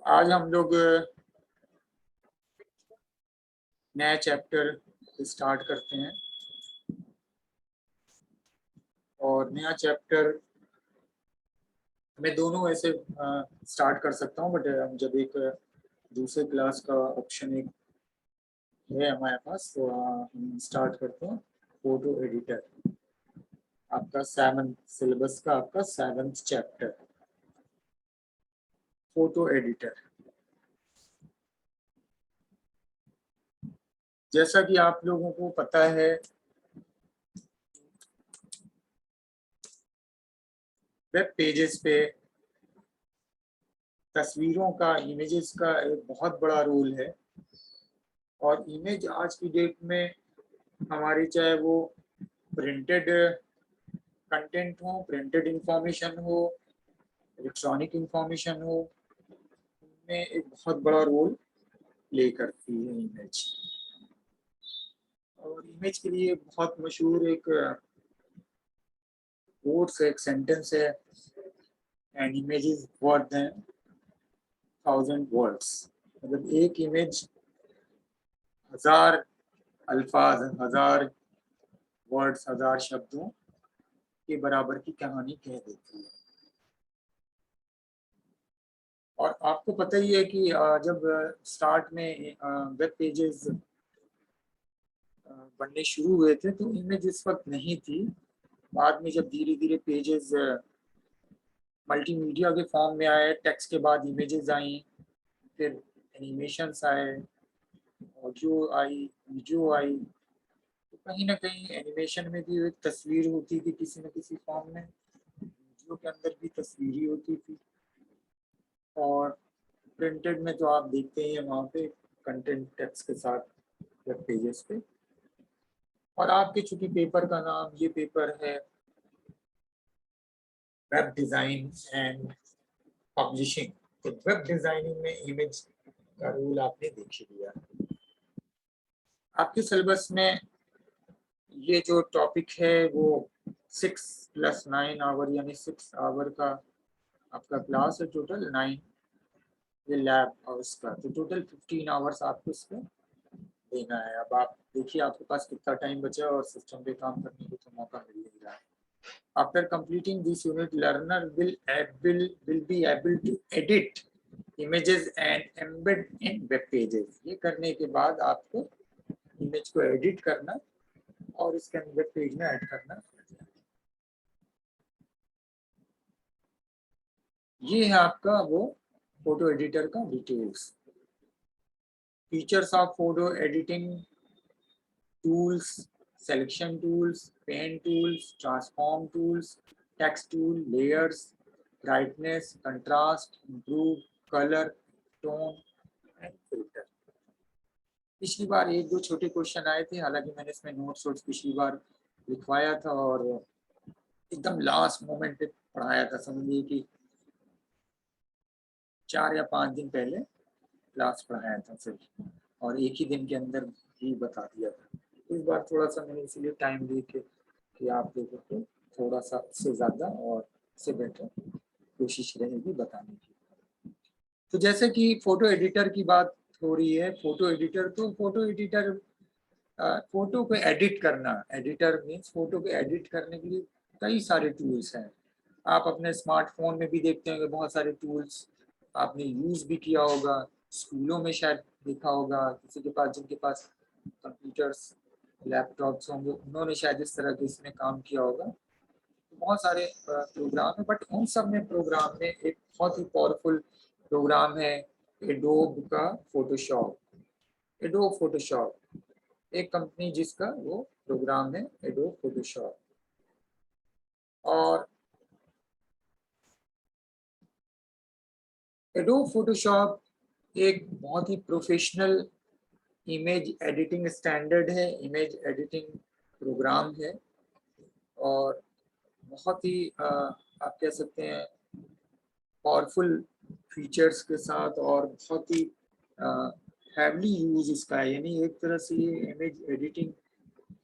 आज हम लोग नया चैप्टर स्टार्ट करते हैं और नया चैप्टर मैं दोनों ऐसे स्टार्ट कर सकता हूँ, बट जब एक दूसरे क्लास का ऑप्शन एक है हमारे पास, तो हम स्टार्ट करते हैं। फोटो एडिटर आपका 7th सिलेबस का आपका 7th चैप्टर फोटो एडिटर। जैसा कि आप लोगों को पता है, वेब पेजेस पे तस्वीरों का, इमेजेस का एक बहुत बड़ा रोल है। और इमेज आज की डेट में हमारी, चाहे वो प्रिंटेड कंटेंट हो, प्रिंटेड इंफॉर्मेशन हो, इलेक्ट्रॉनिक इंफॉर्मेशन हो, उनमें एक बहुत बड़ा रोल प्ले करती है इमेज। और इमेज के लिए बहुत मशहूर एक कोट्स, एक सेंटेंस है, an image is worth than 1000 words. मतलब एक इमेज 1000 अल्फाज, 1000 वर्ड्स, 1000 शब्दों के बराबर की कहानी कह देती है। और आपको पता ही है कि जब स्टार्ट में वेब पेजेस बनने शुरू हुए थे तो इमेज इस वक्त नहीं थी। बाद में जब धीरे धीरे पेजेस मल्टीमीडिया के फॉर्म में आए, टेक्स्ट के बाद इमेजेस आई, फिर एनिमेशंस आए, ऑडियो आई, वीडियो आई, तो कहीं ना कहीं एनिमेशन में भी एक तस्वीर होती थी किसी न किसी फॉर्म में, वीडियो के अंदर भी तस्वीर ही होती थी। और प्रिंटेड में तो आप देखते ही हैं वहाँ पे कंटेंट टेक्स्ट के साथ वेब पेजेस पे। और आपके चूंकि पेपर का नाम, ये पेपर है वेब डिजाइन एंड पब्लिशिंग, तो वेब डिजाइनिंग में इमेज का रोल आपने देख ही लिया। आपके सिलेबस में ये जो टॉपिक है वो 6 + 9 आवर यानी 6 आवर का आपका क्लास है, टोटल 9 ये लैब और उसका, तो टोटल 15 आवर्स आपको इसमें देना है। अब आप देखिए आपके पास कितना टाइम बचा और सिस्टम पे काम करने को तो मौका मिल नहीं रहा है। After completing this unit, learner will be able to edit images and embed in web pages. ये करने के बाद आपको इमेज को एडिट करना और इसके वेब पेज में ऐड करना। ये है आपका वो फोटो एडिटर का details. Features of photo editing tools, selection tools, pen tools, transform tools, text tool, layers, brightness, contrast, improve, color, tone and filter। पिछली बार एक दो छोटे क्वेश्चन आए थे, हालांकि मैंने इसमें नोट्स पिछली बार लिखवाया था और एकदम लास्ट मोमेंट पे पढ़ाया था। समझिए कि 4 या 5 दिन पहले क्लास पढ़ाया था सिर्फ, और एक ही दिन के अंदर ही बता दिया था। इस बार थोड़ा सा मैंने इसीलिए टाइम दे के कि आप लोगों को थोड़ा सा से ज़्यादा और से बेटर कोशिश रहेगी बताने की। तो जैसे कि फोटो एडिटर की बात हो रही है, फोटो एडिटर, तो फोटो एडिटर फोटो को एडिट करना, एडिटर मीन्स फोटो को एडिट करने के लिए कई सारे टूल्स हैं। आप अपने स्मार्टफोन में भी देखते होंगे बहुत सारे टूल्स, आपने यूज भी किया होगा, स्कूलों में शायद देखा होगा, किसी के पास, जिनके पास कंप्यूटर्स लैपटॉप्स होंगे उन्होंने शायद इस तरह के इसमें काम किया होगा। तो बहुत सारे प्रोग्राम है, बट उन सब में प्रोग्राम में एक बहुत ही पावरफुल प्रोग्राम है एडोब का फोटोशॉप। एडोब फोटोशॉप एक कंपनी जिसका वो प्रोग्राम है एडोब फोटोशॉप। और एडोब फोटोशॉप एक बहुत ही प्रोफेशनल इमेज एडिटिंग स्टैंडर्ड है, इमेज एडिटिंग प्रोग्राम है। और बहुत ही आप कह सकते हैं पावरफुल फीचर्स के साथ, और बहुत ही हैवली यूज इसका है। यानी एक तरह से ये इमेज एडिटिंग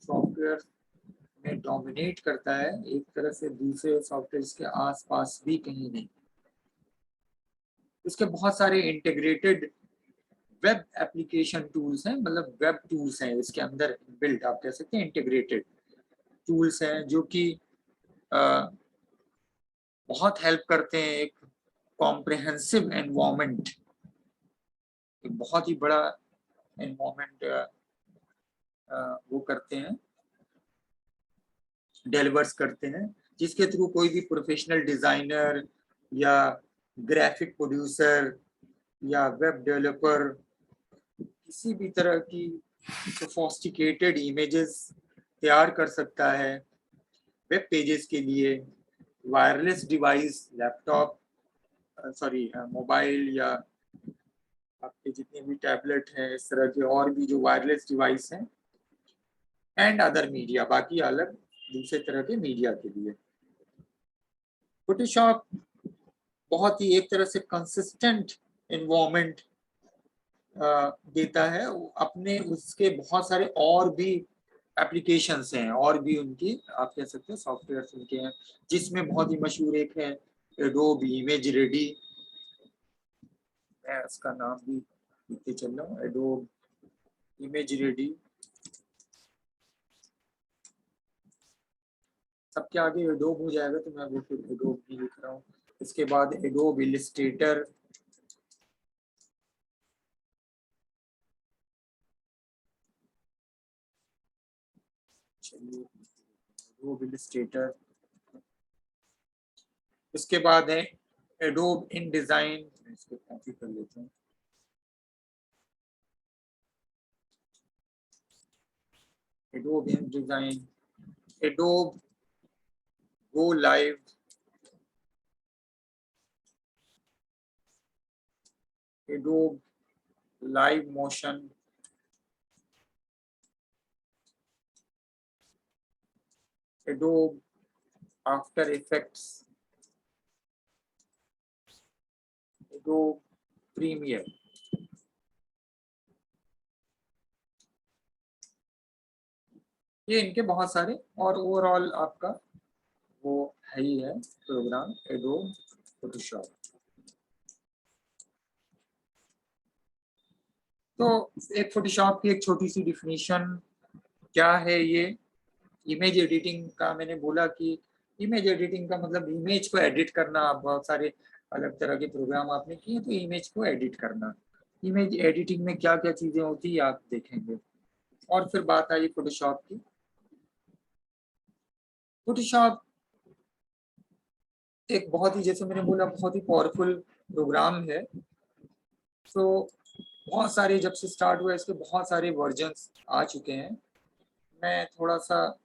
सॉफ्टवेयर में डोमिनेट करता है, एक तरह से दूसरे सॉफ्टवेयर के आसपास भी कहीं नहीं। इसके बहुत सारे इंटीग्रेटेड वेब एप्लीकेशन टूल्स हैं, मतलब वेब टूल्स हैं इसके अंदर बिल्ट, आप कह सकते हैं इंटीग्रेटेड टूल्स हैं जो कि बहुत हेल्प करते हैं एक कॉम्प्रिहेंसिव एनवायरनमेंट, बहुत ही बड़ा एनवायरनमेंट वो करते हैं, डिलीवर्स करते हैं, जिसके थ्रू कोई भी प्रोफेशनल डिजाइनर या ग्राफिक प्रोड्यूसर या वेब डेवलपर किसी भी तरह की सोफिस्टिकेटेड इमेजेस तैयार कर सकता है वेब पेजेस के लिए। Wireless device, laptop, sorry mobile या आपके जितने भी टैबलेट हैं, इस तरह के और भी जो वायरलेस डिवाइस हैं, एंड अदर मीडिया, बाकी अलग दूसरे तरह के मीडिया के लिए। फोटोशॉप बहुत ही एक तरह से कंसिस्टेंट एनवायरनमेंट देता है अपने, उसके बहुत सारे और भी एप्लीकेशंस हैं और भी उनकी आप कह सकते हैं सॉफ्टवेयर उनके हैं, जिसमें बहुत ही मशहूर एक है एडोब इमेज रेडी, मैं उसका नाम भी लिखते चल रहा हूँ, एडोब इमेज रेडी, सबके आगे एडोब हो जाएगा तो मैं वो फिर एडोब भी लिख रहा हूँ। इसके बाद एडोब इलस्ट्रेटर, चलिए एडोब इलस्ट्रेटर। इसके बाद है एडोब इन डिजाइन, इसको कॉपी कर लेते हैं, Adobe InDesign, Adobe GoLive, Adobe Live Motion, Adobe After Effects, Adobe Premiere. ये इनके बहुत सारे, और ओवरऑल आपका वो है ही है प्रोग्राम एडोब फोटोशॉप। तो एक फोटोशॉप की एक छोटी सी डिफिनीशन क्या है, ये इमेज एडिटिंग का मैंने बोला कि इमेज एडिटिंग का मतलब इमेज को एडिट करना, आप बहुत सारे अलग तरह के प्रोग्राम आपने किए तो इमेज को एडिट करना, इमेज एडिटिंग में क्या क्या चीजें होती है आप देखेंगे। और फिर बात आई फोटोशॉप की। फोटोशॉप एक बहुत ही, जैसे मैंने बोला, बहुत ही पावरफुल प्रोग्राम है। तो बहुत सारे, जब से स्टार्ट हुआ इसके बहुत सारे वर्जन्स आ चुके हैं। मैं थोड़ा सा,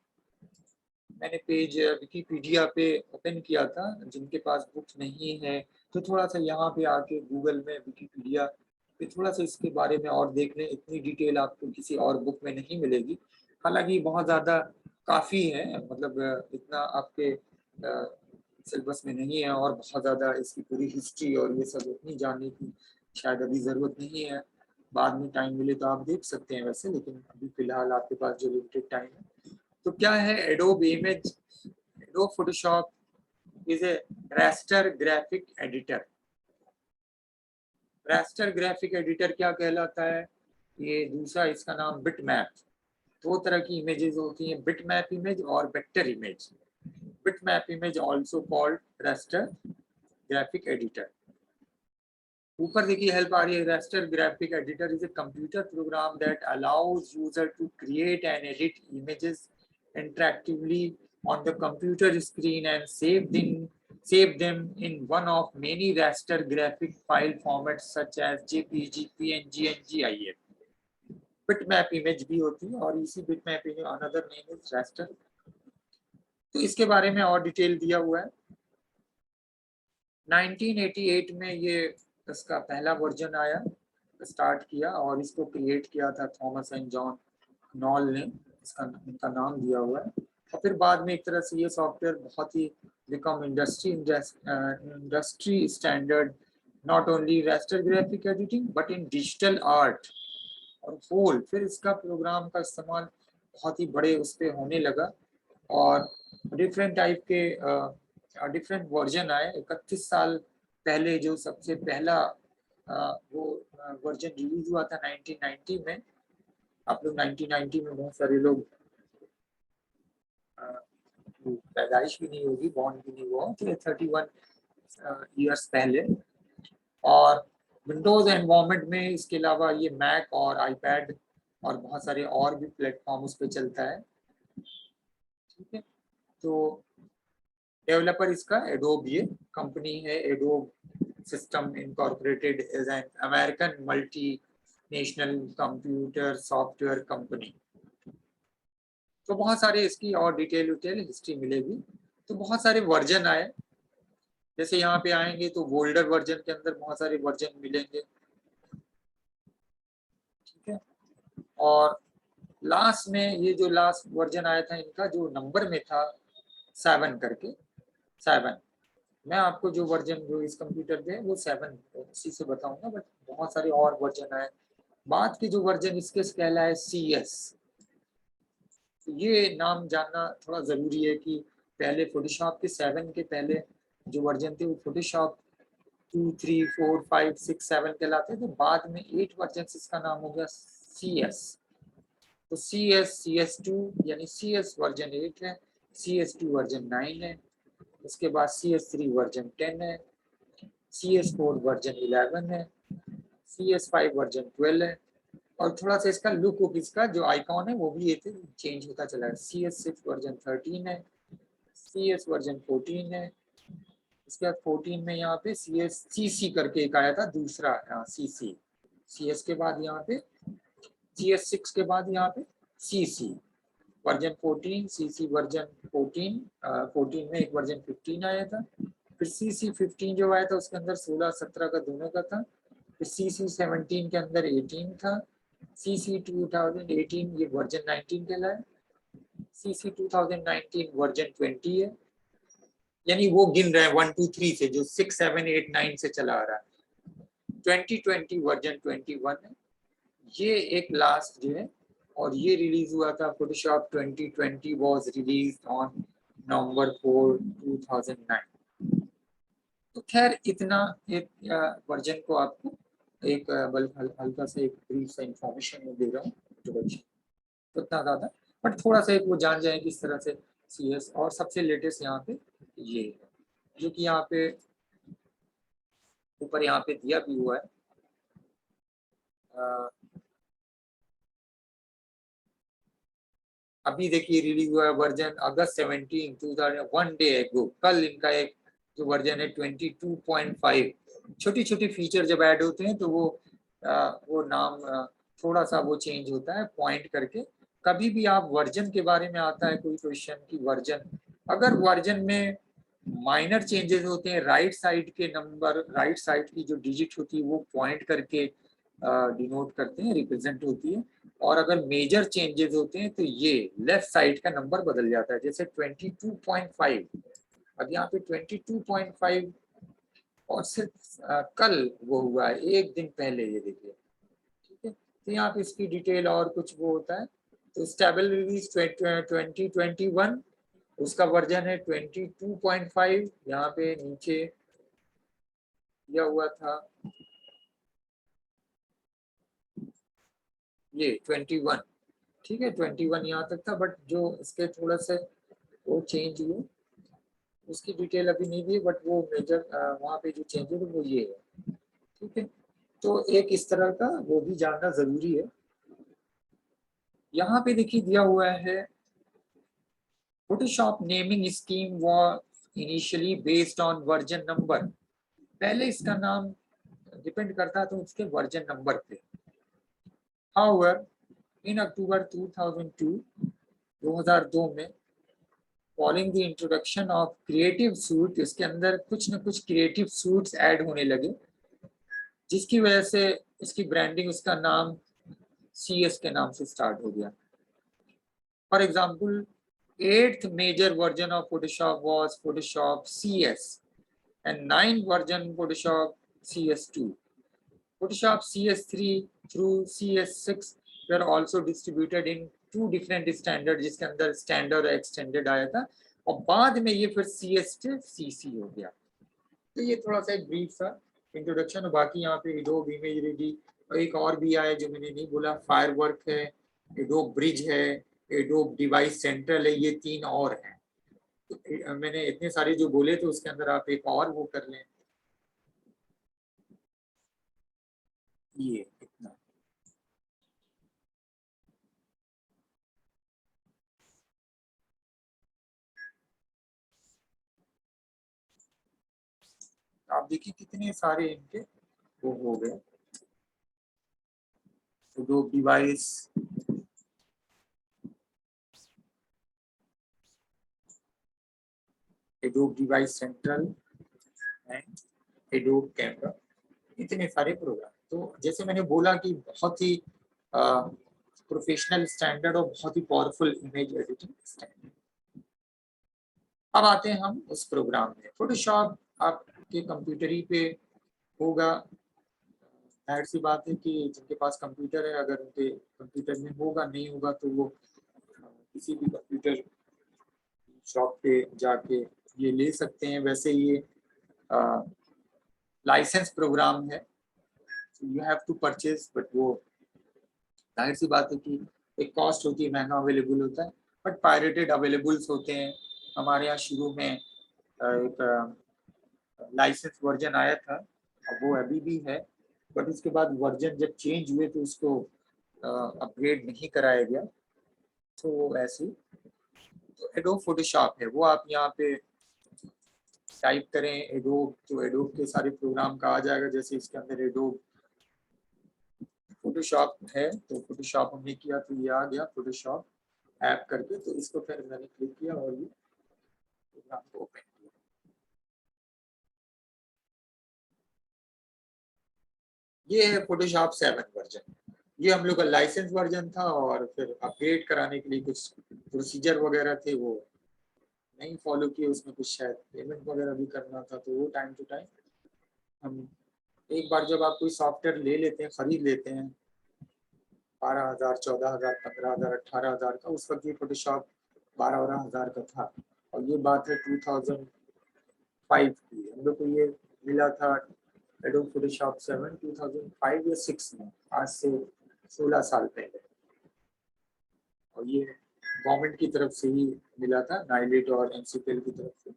मैंने पेज विकिपीडिया पे ओपन किया था, जिनके पास बुक नहीं है तो थोड़ा सा यहाँ पे आके गूगल में विकिपीडिया पे थोड़ा सा इसके बारे में और देख लें, इतनी डिटेल आपको किसी और बुक में नहीं मिलेगी। हालांकि बहुत ज़्यादा काफ़ी है, मतलब इतना आपके सिलेबस में नहीं है, और बहुत ज़्यादा इसकी पूरी हिस्ट्री और ये सब इतनी जानने की शायद अभी ज़रूरत नहीं है, बाद में टाइम मिले तो आप देख सकते हैं वैसे, लेकिन अभी फिलहाल आपके पास जो लिमिटेड टाइम है। तो क्या है adobe image, adobe Photoshop is a raster graphic editor. Raster graphic editor क्या कहलाता है, ये दूसरा इसका नाम बिटमैप। दो तरह की इमेजेस होती हैं, बिटमैप इमेज और vector image. Bitmap image also called raster graphic editor. ऊपर देखिए हेल्प आ रही है, raster graphic editor is a computer program that allows user to create and edit images interactively on the computer screen and save them in one of many raster graphic file formats such as JPG, PNG and GIF. bitmap image भी होती है, और इसी bitmap image another name is raster। तो इसके बारे में और डिटेल दिया हुआ है। 1988 में ये इसका पहला वर्जन आया, स्टार्ट किया, और इसको क्रिएट किया था थॉमस एंड जॉन नॉल ने, इसका इनका नाम दिया हुआ है। और फिर बाद में एक तरह से ये सॉफ्टवेयर बहुत he become industry standard, not only raster graphic editing but in digital art और होल। फिर इसका प्रोग्राम का इस्तेमाल बहुत ही बड़े उस पर होने लगा, और डिफरेंट टाइप के डिफरेंट वर्जन आए। 31 साल पहले जो सबसे पहला वो वर्जन रिलीज हुआ था 1990 में। आप लोग 1990 में बहुत सारे लोग पैदाइश भी नहीं होगी, बॉर्न भी नहीं हुआ, तो 31 ईयर्स पहले। और विंडोज एनवायरनमेंट में इसके अलावा ये मैक और आईपैड और बहुत सारे और भी प्लेटफॉर्म उस पर चलता है। ठीक है, तो डेवलपर इसका एडोब, ये कंपनी है adobe system incorporated is an American multi national computer software company. तो बहुत सारे इसकी और डिटेल हिस्ट्री मिलेगी। तो बहुत सारे वर्जन आए, जैसे यहाँ पे आएंगे तो वोल्डर वर्जन के अंदर बहुत सारे वर्जन मिलेंगे। ठीक है, और लास्ट में ये जो लास्ट वर्जन आया था इनका जो नंबर में था 7 करके, 7, मैं आपको जो वर्जन जो इस कंप्यूटर पे है वो 7 इसी से बताऊंगा, बट बहुत सारे और वर्जन आए। बाद के जो वर्जन इसके कहला है CS। ये नाम जानना थोड़ा जरूरी है कि पहले फोटोशॉप के 7 के पहले जो वर्जन थे वो फोटोशॉप 2, 3, 4, 5, 6, 7 कहलाते थे। बाद में 8 वर्जन इसका नाम हो गया CS। तो CS2 यानी CS वर्जन 8 है, CS2 वर्जन 9 है, उसके बाद CS3 वर्जन 10 है, CS4 वर्जन 11 है, CS5 वर्जन 12 है। और थोड़ा सा इसका लुक इसका जो आइकॉन है वो भी ये चेंज होता चला है। CS6 वर्जन 13 है, CS वर्जन 14 है, इसके बाद 14 में यहाँ पे CC करके एक आया था दूसरा CC, CS के बाद यहाँ पे CS6 के बाद यहाँ पे CC वर्जन 14, CC वर्जन 14, 14 में एक वर्जन 15 आया था, फिर CC 15 जो आया था उसके अंदर 16, 17 का दोनों का था, फिर CC 17 के अंदर 18 था, CC 2018 ये वर्जन 19 कहलाए, CC 2019 वर्जन 20 है, यानी वो गिन रहे हैं 1, 2, 3 से, जो 6, 7, 8, 9 से चला आ रहा है। 2020 वर्जन 21 है, ये एक लास्ट जो है, और ये रिलीज हुआ था Photoshop 2020 was released on November 4, 2009। तो खैर इतना एक वर्जन को आपको एक हल्का सा एक ब्रीफ सा इंफॉर्मेशन में दे रहा हूँ इंट्रोडक्शन, तो इतना ज़्यादा, बट थोड़ा सा एक वो जान जाए किस तरह से CS। और सबसे लेटेस्ट यहाँ पे ये है जो कि यहाँ पे ऊपर यहाँ पे दिया भी हुआ है। अभी देखिए रिलीज हुआ है वर्जन अगस्त 17, 2001 डे एगो, कल इनका एक जो वर्जन है 22.5। छोटी छोटी फीचर जब ऐड होते हैं तो वो नाम थोड़ा सा वो चेंज होता है पॉइंट करके। कभी भी आप वर्जन के बारे में आता है कोई क्वेश्चन की वर्जन, अगर वर्जन में माइनर चेंजेस होते हैं, राइट साइड के नंबर, राइट साइड की जो डिजिट होती है वो पॉइंट करके डिनोट करते हैं, रिप्रेजेंट होती है। और अगर मेजर चेंजेस होते हैं तो ये लेफ्ट साइड का नंबर बदल जाता है, जैसे 22.5, अब यहाँ पे 22.5 और सिर्फ कल वो हुआ है, एक दिन पहले, ये देखिए। ठीक है, तो यहाँ पे इसकी डिटेल और कुछ वो होता है। तो स्टेबल रिलीज 2021, उसका वर्जन है 22.5, यहाँ पे नीचे दिया हुआ था ये 21। ठीक है, 21 यहाँ तक था, बट जो इसके थोड़ा सा वो चेंज हुए उसकी डिटेल अभी नहीं दी, बट वो मेजर वहाँ पे जो चेंज है वो ये है। ठीक है, तो एक इस तरह का वो भी जानना जरूरी है। यहाँ पे देखिए दिया हुआ है Photoshop naming scheme was initially based on version number. पहले इसका नाम डिपेंड करता तो उसके वर्जन नंबर पे। However, in October 2002 में following the introduction of creative suit, इसके अंदर कुछ न कुछ क्रिएटिव सूट्स ऐड होने लगे, जिसकी वजह से इसकी ब्रांडिंग, उसका नाम CS के नाम से स्टार्ट हो गया। For example 8th major version of Photoshop was Photoshop CS and 9th version Photoshop CS2. Photoshop CS3 through CS6 were also distributed in 2 different standards, जिसके अंदर स्टैंडर्ड और एक्सटेंडेड आया था, और बाद में ये फिर CS से CC हो गया। तो ये थोड़ा सा एक ब्रीफ सा इंट्रोडक्शन। बाकी यहाँ पे एडोब इमेज रेडी और एक और भी आया जो मैंने नहीं बोला, फायरवर्क है, एडोब ब्रिज है, एडोब डिवाइस सेंट्रल है, ये 3 और हैं। तो मैंने इतने सारे जो बोले थे उसके अंदर आप एक और वो कर लें, ये इतना। आप देखिए कितने सारे इनके वो हो गए, adobe device, adobe device central and adobe camera, इतने सारे प्रोग्राम। तो जैसे मैंने बोला कि बहुत ही प्रोफेशनल स्टैंडर्ड और बहुत ही पावरफुल इमेज एडिटिंग स्टैंडर्ड। अब आते हैं हम उस प्रोग्राम में। फोटोशॉप आपके कंप्यूटर ही पे होगा, जाहिर सी बात है कि जिनके पास कंप्यूटर है, अगर उनके कंप्यूटर में होगा, नहीं होगा तो वो किसी भी कंप्यूटर शॉप पे जाके ये ले सकते हैं। वैसे ये लाइसेंस प्रोग्राम है, you have to purchase, but वो जाहिर सी बात है कि एक कॉस्ट होती है, महंगा अवेलेबल होता है, बट पायरेटेड अवेलेबल्स होते हैं। हमारे यहाँ शुरू में एक लाइसेंस वर्जन आया था, अब वो अभी भी है, बट उसके बाद वर्जन जब चेंज हुए तो उसको अपग्रेड नहीं कराया गया। तो वो ऐसे, तो एडोब फोटोशॉप है, वो आप यहाँ पे टाइप करें एडोब, तो एडोब के सारे प्रोग्राम का आ जाएगा। जैसे इसके अंदर एडोब फोटोशॉप है, तो फोटोशॉप हमने किया तो ये आ गया फोटोशॉप ऐप करके। तो इसको फिर मैंने क्लिक किया और ये प्रोग्राम को ओपन किया। ये है फोटोशॉप 7 वर्जन। ये हम लोग का लाइसेंस वर्जन था, और फिर अपग्रेड कराने के लिए कुछ प्रोसीजर वगैरह थे, वो नहीं फॉलो किए। उसमें कुछ शायद पेमेंट वगैरह भी करना था, तो वो टाइम टू टाइम हम, एक बार जब आप कोई सॉफ्टवेयर ले लेते हैं, खरीद लेते हैं 12,000, 14,000, 15,000, 18,000 का, उस वक्त ये फोटोशॉप 12-12 हज़ार का था। और ये बात है 2005 की। हम लोग को ये मिला था एडोब फोटोशॉप 7 2005 या 6 में, आज से 16 साल पहले। और ये गवर्नमेंट की तरफ से ही मिला था, नाइलेट और एनसीपीएल की तरफ से।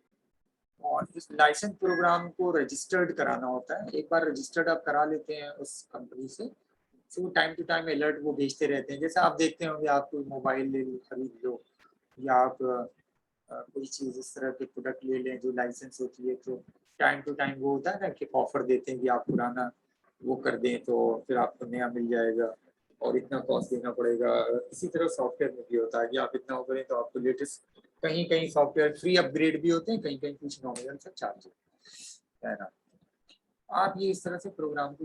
और इस लाइसेंस प्रोग्राम को रजिस्टर्ड कराना होता है। एक बार रजिस्टर्ड आप करा लेते हैं उस कंपनी से, तो वो टाइम टू टाइम अलर्ट वो भेजते रहते हैं। जैसे आप देखते होंगे, आप कोई मोबाइल ले लो, खरीद लो, या आप कोई चीज़ इस तरह के प्रोडक्ट ले लें जो लाइसेंस होती है, तो टाइम टू टाइम वो होता है ना कि ऑफर देते हैं कि आप पुराना वो कर दें तो फिर आपको नया मिल जाएगा और इतना कॉस्ट देना पड़ेगा। इसी तरह सॉफ्टवेयर में भी होता है कि आप इतना करें तो आपको लेटेस्ट, कहीं कहीं सॉफ्टवेयर फ्री अपग्रेड भी होते हैं, कहीं कहीं कुछ नॉमिनल सा चार्ज है ना। आप ये इस तरह से प्रोग्राम को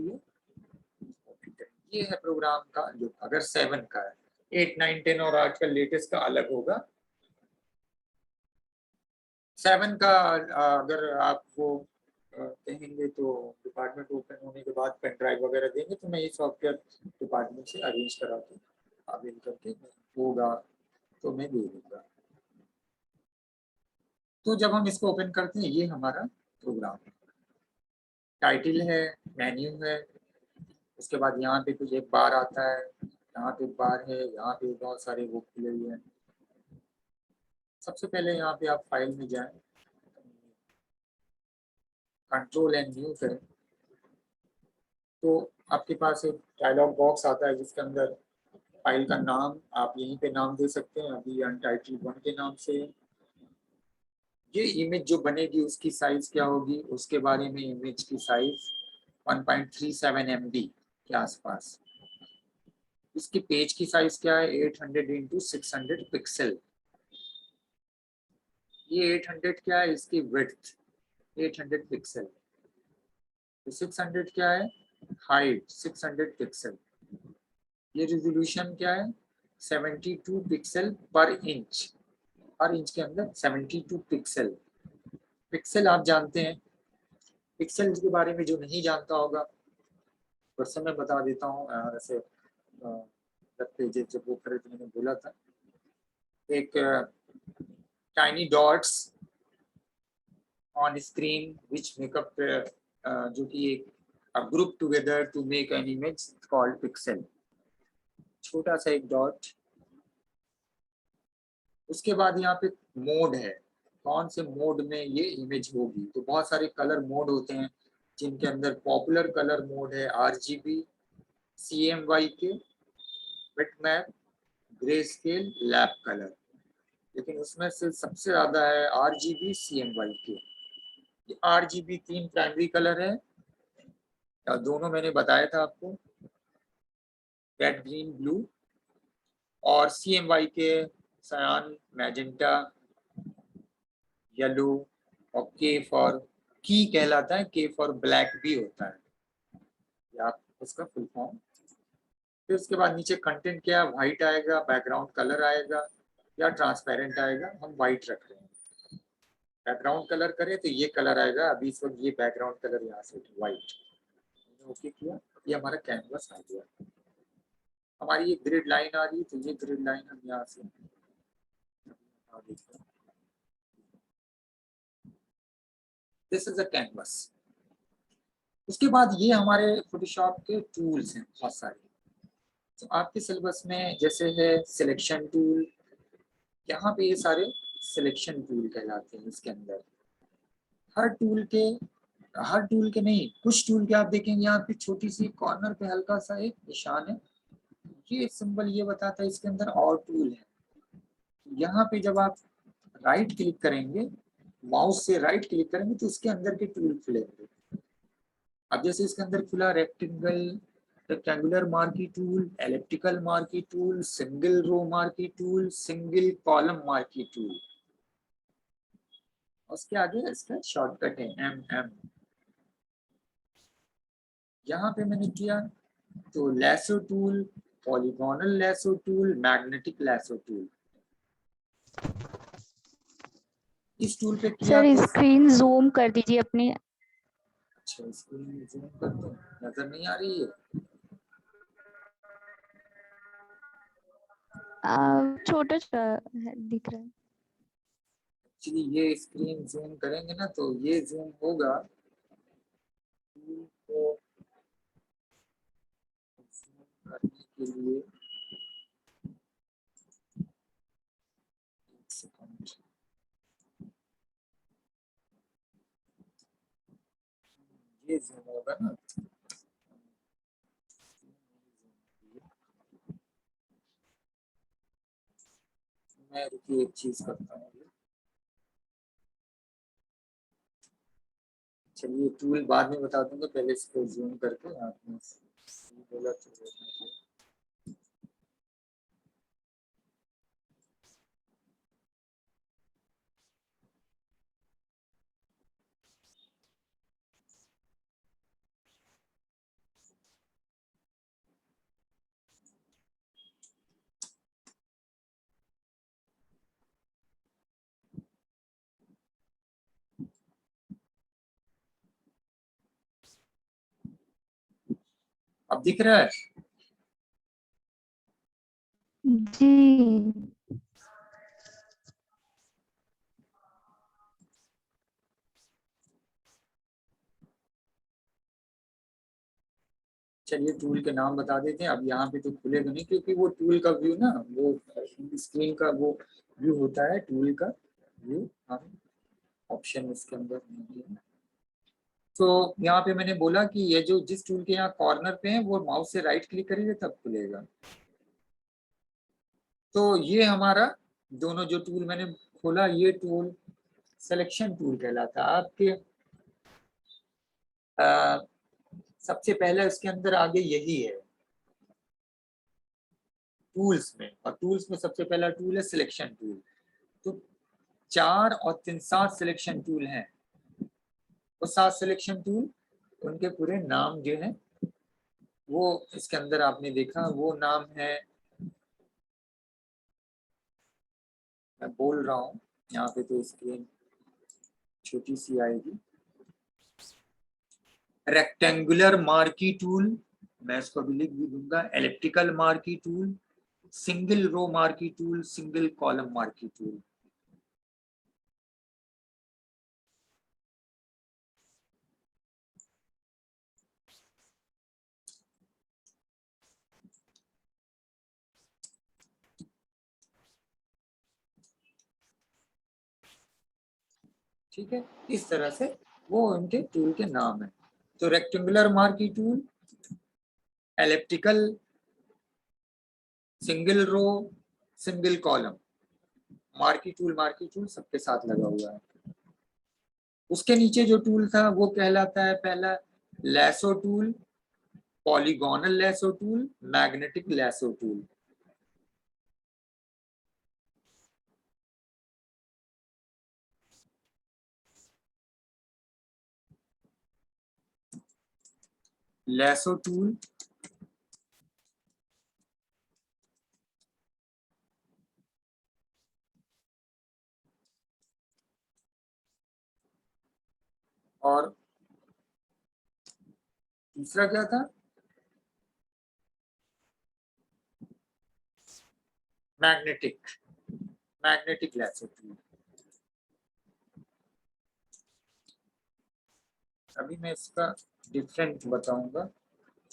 ये है प्रोग्राम का लुक। अगर 7 का है, 8, 9, 10 और आजकल लेटेस्ट का अलग होगा। 7 का अगर आप वो कहेंगे तो डिपार्टमेंट ओपन होने के बाद पेन ड्राइव वगैरह देंगे, तो मैं ये सॉफ्टवेयर डिपार्टमेंट से अरेंज करा के आवेदन करके होगा तो मैं दे दूंगा। तो जब हम इसको ओपन करते हैं, ये हमारा प्रोग्राम है, टाइटल है, मेन्यू है, उसके बाद यहाँ पे कुछ एक बार आता है, यहाँ पे बार है, यहाँ पे बहुत सारे वो खुले हुए हैं। सबसे पहले यहाँ पे आप फाइल में जाएं, कंट्रोल एंड न्यू करें, तो आपके पास एक डायलॉग बॉक्स आता है जिसके अंदर फाइल का नाम आप यहीं पे नाम दे सकते हैं। अभी अनटाइटल्ड 1 के नाम से ये इमेज जो बनेगी उसकी साइज क्या होगी उसके बारे में। इमेज की साइज 1.37 MB के आसपास। इसके पेज की साइज क्या है, 800 इंटू 600 पिक्सल। ये 800 क्या है, इसकी विड्थ 800 पिक्सल। तो 600 क्या है, हाइट 600 पिक्सल। ये रेजोल्यूशन क्या है, 72 पिक्सल पर इंच। हर इंच के अंदर 72 पिक्सल। पिक्सल आप जानते हैं, पिक्सल के बारे में जो नहीं जानता होगा फिर से मैं बता देता हूँ। ऐसे वेब पेजेस जब वो करे तो मैंने बोला था, एक tiny dots on screen which make up, जो कि एक group together to make an image called pixel, छोटा सा एक डॉट। उसके बाद यहाँ पे मोड है, कौन से मोड में ये इमेज होगी। तो बहुत सारे कलर मोड होते हैं, जिनके अंदर पॉपुलर कलर मोड है RGB, CMYK, bitmap, grey scale, lap colour. लेकिन उसमें से सबसे ज्यादा है RGB, CMYK। ये RGB 3 प्राइमरी कलर है, दोनों मैंने बताया था आपको, रेड, ग्रीन, ब्लू। और CMYK सयान, मैजेंटा, येलो। और K फॉर की कहलाता है, K फॉर ब्लैक भी होता है, या उसका फुल फॉर्म। फिर उसके बाद नीचे कंटेंट क्या, व्हाइट आएगा, बैकग्राउंड कलर आएगा या ट्रांसपेरेंट आएगा। हम व्हाइट रख रहे हैं। बैकग्राउंड कलर करें तो ये कलर आएगा, अभी इस वक्त ये बैकग्राउंड कलर यहाँ से व्हाइट। ओके किया, ये हमारा कैनवस आ गया। हमारी ये ग्रिड लाइन आ रही है, तो ये ग्रिड लाइन हम यहाँ से दिस इज अ कैनवस। उसके बाद ये हमारे फोटोशॉप के टूल्स हैं बहुत सारे। तो आपके सिलेबस में जैसे है सिलेक्शन टूल, यहाँ पे ये सारे सिलेक्शन टूल कहलाते हैं। इसके अंदर हर टूल के नहीं, कुछ टूल के आप देखेंगे यहाँ पे छोटी सी कॉर्नर पे हल्का सा एक निशान है, ये सिंबल ये बताता है इसके अंदर और टूल है। यहाँ पे जब आप राइट क्लिक करेंगे, माउस से राइट क्लिक करेंगे तो उसके अंदर के टूल खुलेंगे। अब जैसे इसके अंदर खुला rectangular marquee tool, elliptical marquee tool, single row marquee tool, single column marquee tool. उसके आगे इसका शॉर्टकट है MM। यहाँ पे मैंने किया तो lasso tool, polygonal lasso tool, magnetic lasso tool, इस टूल पे किया सर तो स्क्रीन जूम कर दीजिए अपनी। अच्छा, स्क्रीन जूम कर दो, नजर नहीं आ रही है। छोटा छोटा दिख रहा है। एक्चुअली ये स्क्रीन जूम करेंगे ना तो ये जूम होगा, टूल को जूम करने के लिए एक सेकंड, ये जूम होगा ना। मैं रुकिए एक चीज करता हूँ। चलिए टूल बाद में बता दूंगा, पहले इसको जूम करके आपने बोला तो अब दिख रहा है। जी चलिए टूल के नाम बता देते हैं। अब यहाँ पे तो खुलेगा नहीं, क्योंकि वो टूल का व्यू ना, वो स्क्रीन का वो व्यू होता है, टूल का व्यू हम ऑप्शन इसके अंदर नहीं है। तो यहाँ पे मैंने बोला कि ये जो जिस टूल के यहाँ कॉर्नर पे है वो माउस से राइट क्लिक करेंगे तब खुलेगा। तो ये हमारा दोनों जो टूल मैंने खोला, ये टूल सिलेक्शन टूल कहलाता है आपके। सबसे पहले उसके अंदर आगे यही है टूल्स में, और टूल्स में सबसे पहला टूल है सिलेक्शन टूल। तो 4 और 3 7 सिलेक्शन टूल हैं। वो 7 सिलेक्शन टूल, उनके पूरे नाम जो है वो इसके अंदर आपने देखा, वो नाम है, मैं बोल रहा हूँ यहाँ पे तो स्क्रीन छोटी सी आएगी। रेक्टेंगुलर मार्की टूल, मैं इसको अभी लिख भी दूंगा, elliptical marquee tool, single row marquee tool, single column marquee tool. ठीक है, इस तरह से वो उनके टूल के नाम है। तो rectangular marquee tool, elliptical, single row, single column, marquee tool सबके साथ लगा हुआ है। उसके नीचे जो टूल था वो कहलाता है पहला lasso tool, polygonal lasso tool, magnetic lasso tool. Lasso tool, और तीसरा क्या था, मैग्नेटिक, मैग्नेटिक लैसो टूल। अभी मैं इसका डिफरेंट बताऊंगा,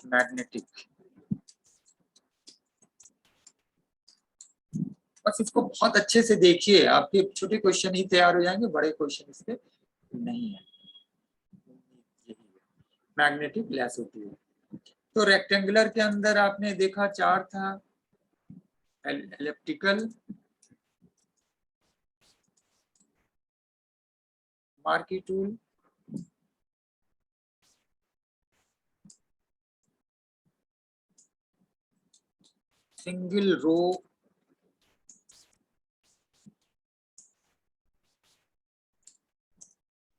मैग्नेटिक। बस इसको बहुत अच्छे से देखिए, आपके छोटे क्वेश्चन ही तैयार हो जाएंगे, बड़े क्वेश्चन इसके नहीं है। Magnetic lasso tool. तो रेक्टेंगुलर के अंदर आपने देखा चार था, elliptical, marquee tool, single row,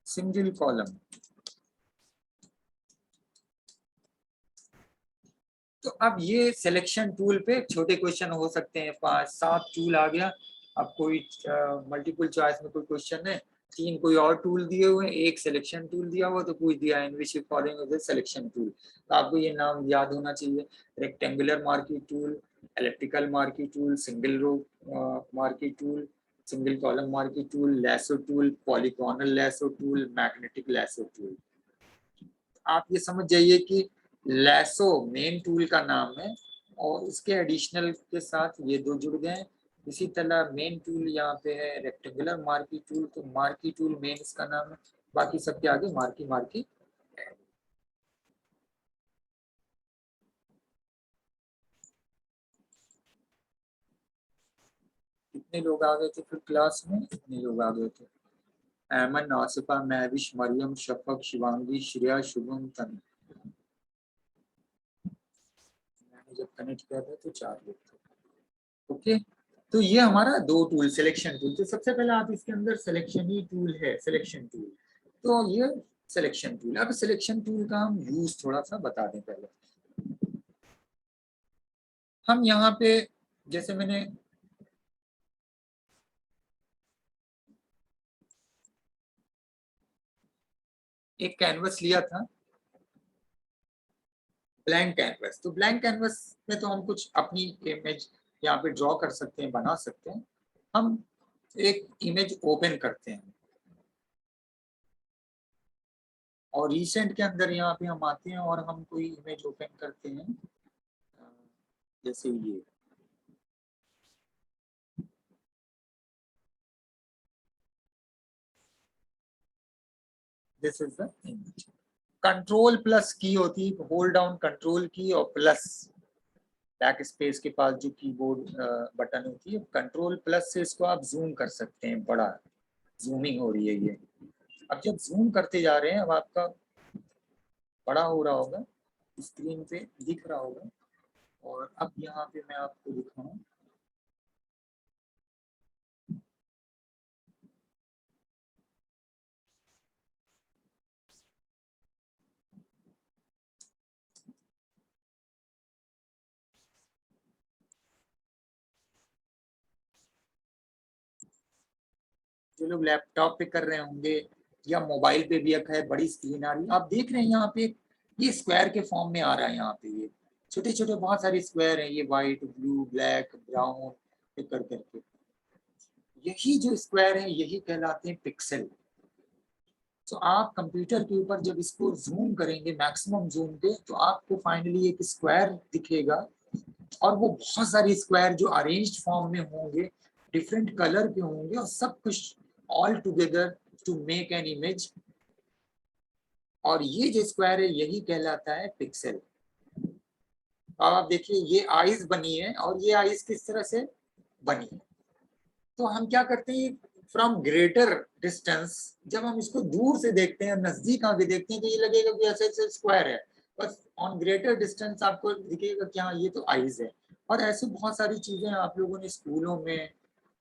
single column. तो अब ये सिलेक्शन टूल पे छोटे क्वेश्चन हो सकते हैं, 5-7 टूल आ गया। अब कोई मल्टीपल चॉइस में कोई क्वेश्चन है, 3 कोई और टूल दिए हुए हैं, एक सिलेक्शन टूल दिया हुआ, तो पूछ दिया in which following selection tool. तो आपको ये नाम याद होना चाहिए, rectangular marquee tool, elliptical marquee tool, single row marquee tool, single column marquee tool, lasso tool, polygonal lasso tool, magnetic lasso tool. आप ये समझ जाइए कि लैसो मेन टूल का नाम है और उसके एडिशनल के साथ ये दो जुड़ गए। इसी तरह मेन टूल यहाँ पे है रेक्टेंगुलर मार्की टूल, तो मार्की टूल मेन इसका नाम है, बाकी सबके आगे मार्की मार्की। कितने लोग आ गए थे फिर क्लास में? कितने लोग आ गए थे? अहमद, आसिफा, महविश, मरियम, शफक, शिवांगी, श्रेया, शुभम, तनु। मैंने जब कनेक्ट किया था तो 4 लोग थे। ओके, तो ये हमारा दो टूल, सिलेक्शन टूल। तो सबसे पहले आप इसके अंदर सिलेक्शन ही टूल है, सिलेक्शन टूल। तो ये सिलेक्शन टूल। अब सिलेक्शन टूल का हम यूज थोड़ा सा बता दें पहले। हम यहाँ पे जैसे मैंने एक कैनवस लिया था, ब्लैंक कैनवस। तो ब्लैंक कैनवस में तो हम कुछ अपनी इमेज यहाँ पे ड्रॉ कर सकते हैं, बना सकते हैं। हम एक इमेज ओपन करते हैं और रिसेंट के अंदर यहाँ पे हम आते हैं और हम कोई इमेज ओपन करते हैं, जैसे ये। This is the image. Control plus की होती है, होल्ड डाउन कंट्रोल की और प्लस बैक स्पेस के पास जो कीबोर्ड बटन होती है, कंट्रोल प्लस से इसको आप जूम कर सकते हैं, बड़ा जूमिंग हो रही है ये। अब जब जूम करते जा रहे हैं, अब आपका बड़ा हो रहा होगा, स्क्रीन पे दिख रहा होगा। और अब यहाँ पे मैं आपको दिखाऊं, जो लोग लैपटॉप पे कर रहे होंगे या मोबाइल पे भी है, बड़ी स्क्रीन आ रही है, आप देख रहे हैं यहाँ पे ये स्क्वायर के फॉर्म में आ रहा है। यहाँ पे ये छोटे छोटे बहुत सारे स्क्वायर हैं, ये व्हाइट, ब्लू, ब्लैक, ब्राउन कर करके। यही जो स्क्वायर है यही कहलाते हैं पिक्सल। तो आप कंप्यूटर के ऊपर जब इसको जूम करेंगे मैक्सिमम जूम पे, तो आपको फाइनली एक स्क्वायर दिखेगा। और वो बहुत सारे स्क्वायर जो अरेंज्ड फॉर्म में होंगे, डिफरेंट कलर के होंगे, और सब कुछ all together to make an image, और ये जो स्क्वायर है यही कहलाता है पिक्सल। अब आप देखिए ये आईज बनी है और ये आईज किस तरह से बनी है। तो हम क्या करते हैं, फ्रॉम ग्रेटर डिस्टेंस जब हम इसको दूर से देखते हैं, नजदीक आके देखते हैं, तो ये लगेगा कि ऐसे ऐसे स्क्वायर है, बस ऑन ग्रेटर डिस्टेंस आपको दिखेगा कि हाँ ये तो आईज है। और ऐसे बहुत सारी चीजें आप लोगों ने स्कूलों में,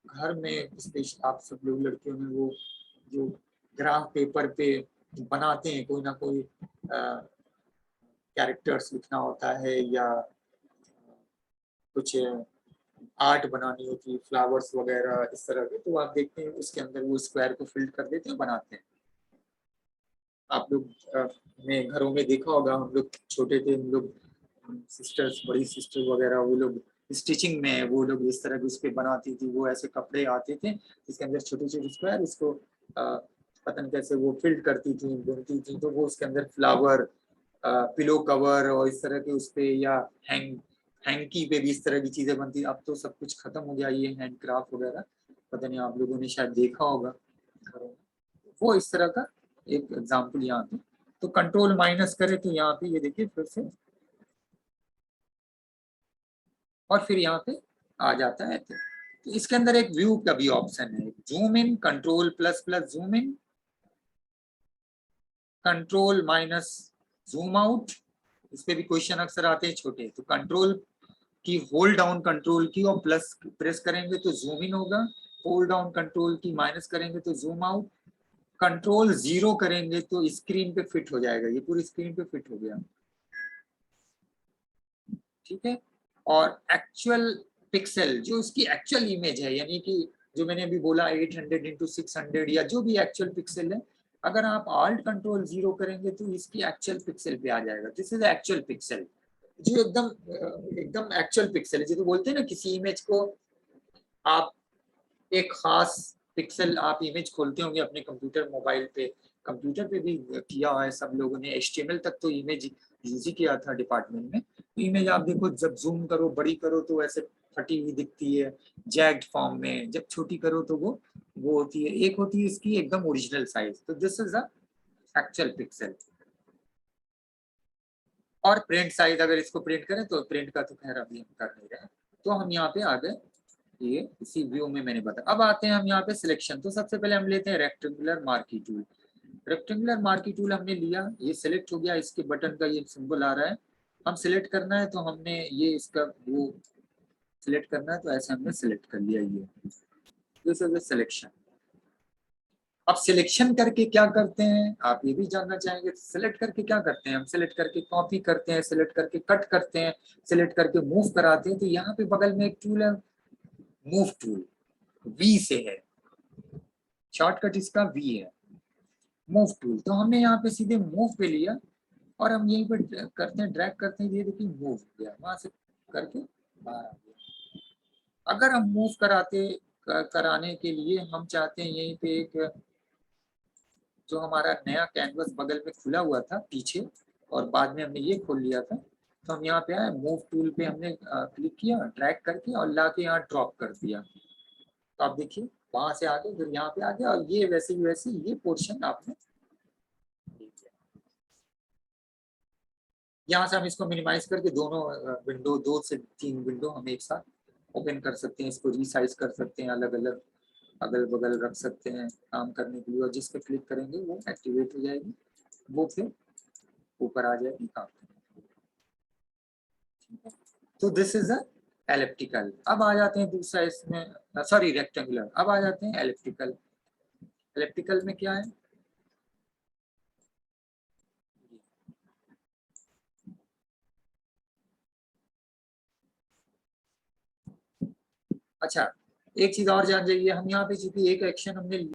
घर में, स्पेशल आप सब लोग लड़कियों में वो जो ग्राफ पेपर पे बनाते हैं, कोई ना कोई कैरेक्टर्स लिखना होता है या कुछ आर्ट बनानी होती है, फ्लावर्स वगैरह इस तरह के, तो आप देखते हैं उसके अंदर वो स्क्वायर को फिल कर देते हैं, बनाते हैं। आप लोग ने घरों में देखा होगा, हम लोग छोटे थे, हम लोग सिस्टर्स, बड़ी सिस्टर वगैरह, वो लोग स्टिचिंग में वो लोग इस तरह के उस पे बनाती थी, वो ऐसे कपड़े आते थे जिसके अंदर छोटे छोटे स्क्वायर, उसको पता नहीं कैसे वो फिल्ड करती थी, बुनती थी, तो वो उसके अंदर फ्लावर, पिलो कवर और इस तरह के उस पे, या हैंकी पे भी इस तरह की चीजें बनती। अब तो सब कुछ खत्म हो गया, ये हैंडक्राफ्ट वगैरह, पता नहीं आप लोगों ने शायद देखा होगा घरों में। वो इस तरह का एक एग्जाम्पल यहाँ पे, तो कंट्रोल माइनस करे तो यहाँ पे ये देखिए फिर से, और फिर यहाँ पे आ जाता है। तो इसके अंदर एक व्यू का भी ऑप्शन है, zoom in, control plus plus zoom in, control minus zoom out. इस पे भी क्वेश्चन अक्सर आते हैं छोटे, तो कंट्रोल की होल्ड डाउन कंट्रोल की और प्लस प्रेस करेंगे तो जूम इन होगा, होल्ड डाउन कंट्रोल की माइनस करेंगे तो जूम आउट, कंट्रोल 0 करेंगे तो स्क्रीन पे फिट हो जाएगा, ये पूरी स्क्रीन पे फिट हो गया, ठीक है। और एक्चुअल पिक्सल जो उसकी एक्चुअल इमेज है, यानी कि जो मैंने अभी बोला 800 इंटू 600 या जो भी एक्चुअल पिक्सल है, अगर आप ऑल्ट कंट्रोल 0 करेंगे तो इसकी एक्चुअल पिक्सल पे आ जाएगा। दिस इज एक्चुअल पिक्सल, जो एकदम एक्चुअल पिक्सल है, जो तो बोलते हैं ना किसी इमेज को आप एक खास पिक्सल, आप इमेज खोलते होंगे अपने कंप्यूटर मोबाइल पे, कंप्यूटर पे भी किया हुआ है सब लोगों ने, HTML तक तो इमेज यूज ही किया था डिपार्टमेंट में। तो इमेज आप देखो, जब जूम करो, बड़ी करो तो ऐसे फटी हुई दिखती है जैग्ड फॉर्म में, जब छोटी करो तो वो होती है, एक होती है इसकी एकदम ओरिजिनल साइज। तो this is a actual pixel. और प्रिंट साइज, अगर इसको प्रिंट करें तो प्रिंट का तो खैर अभी हम कर नहीं रहे, तो हम यहाँ पे आ गए, ये इसी व्यू में मैंने बताया। अब आते हैं हम यहाँ पे सिलेक्शन। तो सबसे पहले हम लेते हैं rectangular marquee tool. Rectangular marquee tool हमने लिया, ये सिलेक्ट हो गया, इसके बटन का ये सिंबल आ रहा है, हम सिलेक्ट करना है तो हमने ये इसका वो सिलेक्ट करना है, तो ऐसे हमने सिलेक्ट कर लिया, ये दिस इज द सिलेक्शन। अब सिलेक्शन करके क्या करते हैं आप ये भी जानना चाहेंगे, सिलेक्ट करके क्या करते हैं हम, सिलेक्ट करके कॉपी करते हैं, सिलेक्ट करके कट करते हैं, सिलेक्ट करके मूव कराते हैं। तो यहाँ पे बगल में एक टूल है, मूव टूल, वी से है, शॉर्टकट इसका वी है, मूव टूल। तो हमने यहाँ पे सीधे मूव पे लिया और हम यहीं पे करते हैं, ड्रैग करते हैं, ये देखिए मूव हो गया, वहां से करके बाहर आ गया। अगर हम मूव कराने के लिए हम चाहते हैं यहीं पे एक, जो हमारा नया कैनवस बगल में खुला हुआ था पीछे और बाद में हमने ये खोल लिया था, तो हम यहाँ पे आए, मूव टूल पे हमने क्लिक किया, ड्रैग करके और लाके यहाँ ड्रॉप कर दिया। तो आप देखिए वहां से आगे फिर यहाँ पे आ गया, और ये वैसे ही वैसे ये पोर्शन आपने यहाँ से हम इसको मिनिमाइज करके दोनों विंडो, 2 से 3 विंडो हम एक साथ ओपन कर सकते हैं, इसको रीसाइज कर सकते हैं, अलग अलग अगल बगल रख सकते हैं काम करने के लिए, और जिस पे क्लिक करेंगे वो एक्टिवेट हो जाएगी, वो फिर ऊपर आ जाएगी काम करने के लिए। तो दिस इज अ एलिप्टिकल। अब आ जाते हैं दूसरा इसमें, सॉरी रेक्टेंगुलर, अब आ जाते हैं एलिप्टिकल। एलिप्टिकल में क्या है, अच्छा एक चीज और जान जाइए, हम यहाँ पे चूंकि एक एक्शन हमने